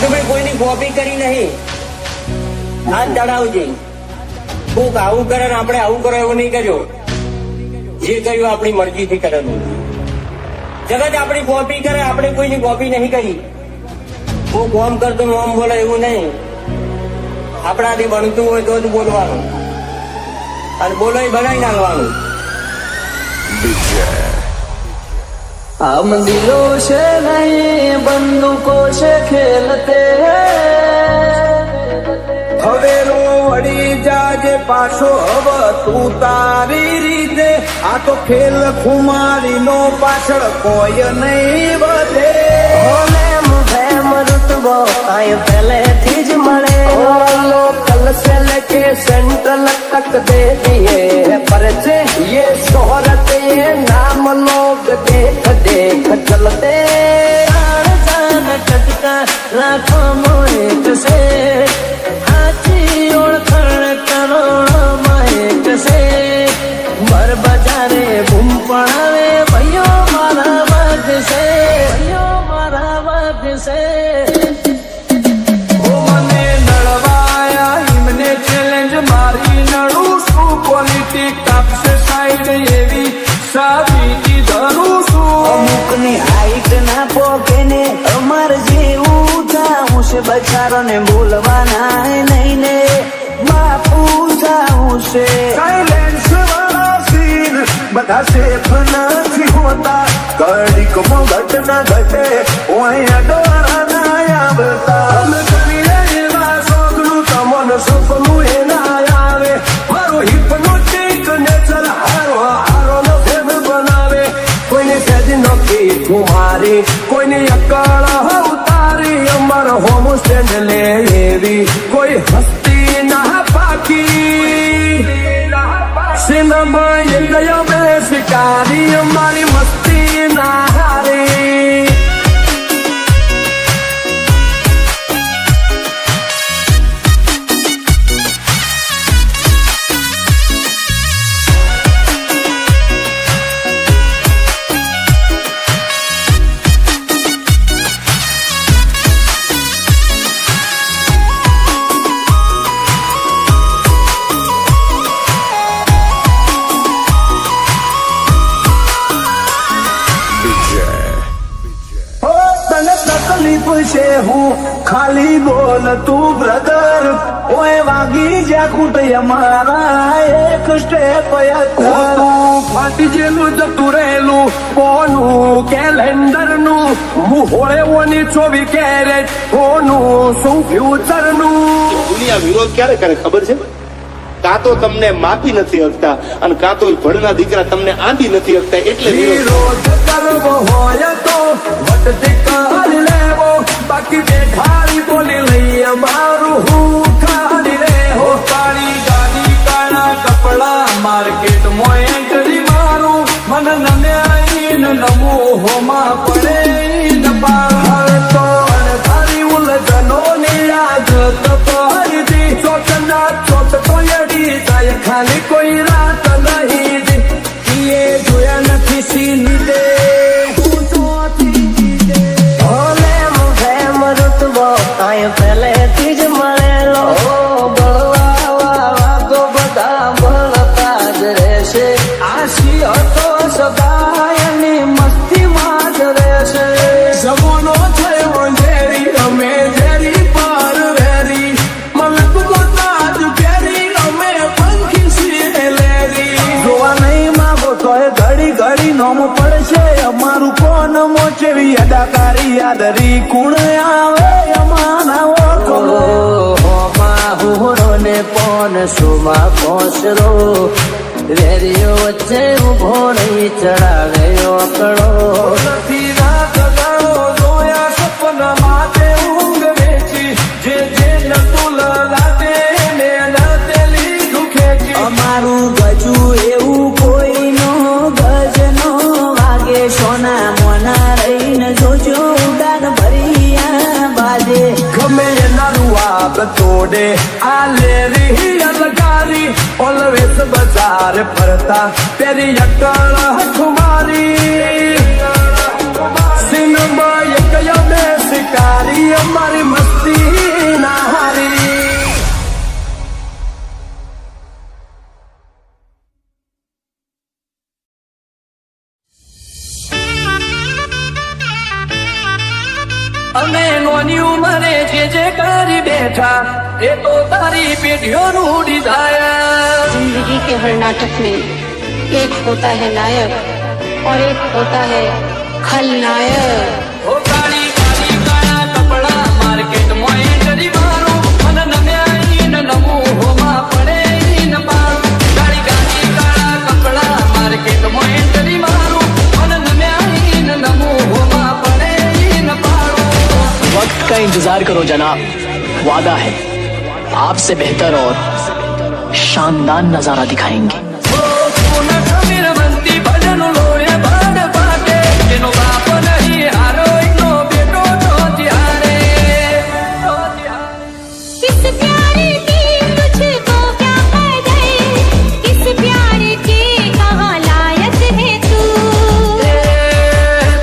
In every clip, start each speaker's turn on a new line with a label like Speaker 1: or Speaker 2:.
Speaker 1: રાજુભાઈ કોઈની કોપી કરી નહીં. હાથ ચડાવજે. કોક આવું કરે ને આપણે આવું કરો એવું નહીં કર્યો. જે કર્યું આપણી મરજીથી કરેલું. જગત આપણી કોપી કરે, આપણે કોઈની કોપી નહીં કરી. કોક ઓમ કરતો ઓમ બોલે એવું નહીં. આપણાથી બનતું હોય તો જ બોલવાનું, અને બોલો એ બનાવી નાખવાનું.
Speaker 2: हम दिलों से नहीं बंदूकों से खेलते
Speaker 3: હવે રો વળી જાજે પાછો હવે તું તારી રીતે. આ તો ખેલ ખુમારી નો પાછળ કોઈ નહીં વધે.
Speaker 2: रुतबो आए पहले थी ज मरे लोकल से लेके सेंट्रल तक दे दिए परचे. ये शोहरत ये नाम लोग देख देख चलते. टटका राखो मोएक से हाची ओळखण करोड़ों एक से. बर बजारे बूम पड़ावे भैयो मारा वाग से, भैयो मारा वाग से.
Speaker 3: મને નડવાયા એમને ચેલેન્જ મારી નડું છું. પોલિટિક કાપશે સાઈડ એવી સાબિતી ધરું છું.
Speaker 2: અમુકની હાઈટ ના પોકે ને અમાર જેવું જાઉં છે. બચારો ને બોલવાના નહીં ને બાપુ જાઉં છે.
Speaker 3: સાયલેન્સ વાળા સીન બધા સેફ નથી હોતા. ઘડીકમાં ઘટના ઘટે ઓયા ડોરા ના આવતા. અમે કરીએ એવા શોખનું તમને સપનું એ ના આવે. મારો હિપ્નોટિક નેચર હારો હારો નો ફેર બનાવે. કોઈને સેજ નક્કી કુમારી, કોઈને અકળ ઉતારી. અમારો હોમ સ્ટેન્ડ લે એવી કોઈ હસ્તી ના પાકી. સિનેમા એ ગયો બે શિકારી, અમારી મસ્તી ના હારી. તકલીફ છે હું ખાલી બોલ તું બ્રધર. ઓય વાગી જા કુટય મારા એક સ્ટેપ તું ફાટી જેલું જતું રહેલું કોનું કેલેન્ડર નું. હું હોળે ઓની 24 કેરેટ કોનું શું ફ્યુચર નું.
Speaker 4: દુનિયા વિરોધ ક્યારે કરે ખબર છે? કાં તો તમને માપી નથી શકતા, અને કાં તો ભણના દીકરા તમને આંધી નથી શકતા, એટલે
Speaker 3: વિરોધ કરવો હોય તો વટતી કરી લેવો. બાકી બેઠારી બોલી લઈએ મારું હું ખાલી રે. હો કાળી ગાડી કાળા કપડા માર્કેટમાં એન્ટ્રી મારું. મને નમ્યાઈન નમો હોમાં પડે ન પાર. તો અણધારી ઉલઝનો ની યાદ તપહરતી. ચોચના ચોચ તો એડી જાય ખાલી કોઈ રાત નહીં. એ જોયા નથી સીની દે
Speaker 2: પહેલેથી જ મળેલો. બળવા તો બધા બળતા જ રહેશે. આશી હતો સદાયની મસ્તીમાં જ રહેશે.
Speaker 3: જવાનો થયો ઝેરી અમે ઝેરી પાર વેરી. મલક મોતાજ પેરી અમે પંખી છીએ લેરી. જોવા નહીં માગો તોય ઘડી ઘડી નોમ પડશે અમારું. કોણ મોચેવી અદાકારી યાદરી કુણ આવે અમારા ઓળખો.
Speaker 2: હુરો ને પોન સુમાં પોસરો વેરીઓ વચ્ચે ઉભો નહીં ચડાવે ઓકળો.
Speaker 3: નથી રાત ગાળો જોયા સપના માટે ઊંઘ વેચી. જે જે નતું લાગે ને નાતે લીધું ખેંચી.
Speaker 2: અમારું ગજુ એવું કોઈનો ગજ નો વાગે. સોના મોના રહીને જોજો ઉડાન ભરિયા બાજે.
Speaker 3: ગમે એનારું આપ તોડે આ લેરી અલગારી. ઓલવેઝ બજાર ફરતા પેરી અકળ હઠુમારી. સિનેમા એક બે શિકારી અમારી મસ્ત
Speaker 2: અમે નોની ઉંમરે જે કરી બેઠા એ તો તારી પેઢીઓનું ડિઝાયર
Speaker 5: जिंदगी के हर नाटक में एक होता है नायक और एक होता है खलनायक
Speaker 2: ઓ કાળી કાળી કાળા કપડા માર્કેટમાં એન્ટ્રી મારો મને નમ્યા ન નમું હોમાં પડે ન પાડું કાળી કાળી કાળા કપડા માર્કેટમાં એન્ટ્રી મારો મને નમ્યા ન નમું હોમાં પડે ન પાડું
Speaker 6: वक्त का इंतजार करो जनाब, वादा है आपसे बेहतर और शानदार नजारा दिखाएंगे।
Speaker 2: સોન ખમીર બનતી ભજન લોય બાદ પાટે એનો બાપ નહીં હારો એનો બેટો તો ત્યારે
Speaker 7: किस प्यारे की मुझको क्या पड़ गए किस प्यारे के कहाँ लायक है तू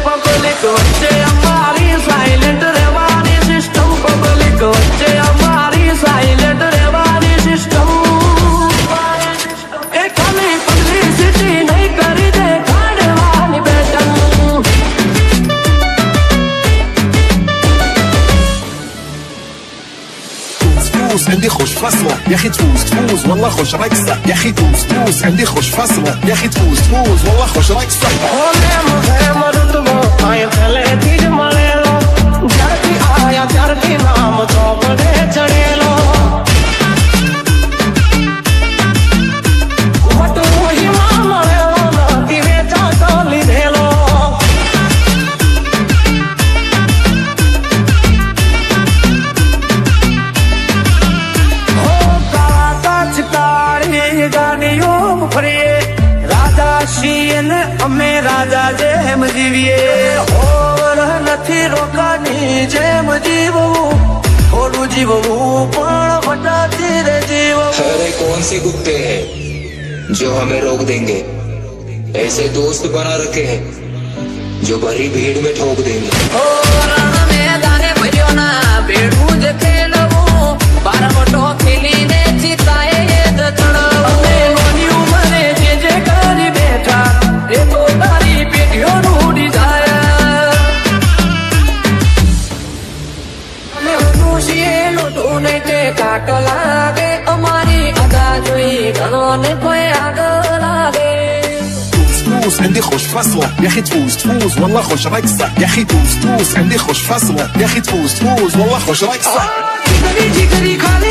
Speaker 2: પબ્લિક વચ્ચે અમારી સાયલેન્ટ રહેવાની સિસ્ટમ પબ્લિક વચ્ચે અમારી સાયલેન્ટ રહેવાની સિસ્ટમ એ ખાલી પબ્લિસિટી નહીં કરી દે કાઢવાની બેટન
Speaker 3: تفوز عندي خوش فصلة يا اخي تفوز والله خوش رقصة يا اخي تفوز عندي خوش فصلة يا اخي تفوز والله خوش رقصة
Speaker 2: પહેલેથી જ મળેલો જ્યારથી આયા ત્યારથી નામ ચોપડે ચડેલો વટોહીમાં મળેલો નથી વેચાતો લીધેલો હો કાચ કાળી ગાડીઓ ફરીએ રાજા છીએ ને અમે રાજા જેમ જીવીએ હોર નથી રોકાની જેમ જીવવું થોડું જીવવું પણ વટાતી રે જીવવું
Speaker 8: अरे कौन से कुत्ते हैं जो हमें रोक देंगे ऐसे दोस्त बना रखे हैं जो भरी भीड़ में ठोक देंगे
Speaker 2: રણ મેદાને ભર્યો ના ભેડું જ ખેલવું બારવટો ખેલીને જીતાય એ જ ચડવું અમે નોની ઉંમરે જે કરી બેઠા એ તો તારી પેઢીઓનું ડિઝાયર અમે ખુશીએ લૂંટું ને તે કાટ લાગે અમારી અદા જોઈ ઘણો ને કોઈ આગળ લાગે
Speaker 3: تفوز عندي خوش فصلة يا اخي تفوز والله خوش رقصة يا اخي تفوز عندي خوش فصلة يا اخي تفوز والله خوش رقصة
Speaker 2: જીગરી જીગરી ખાલી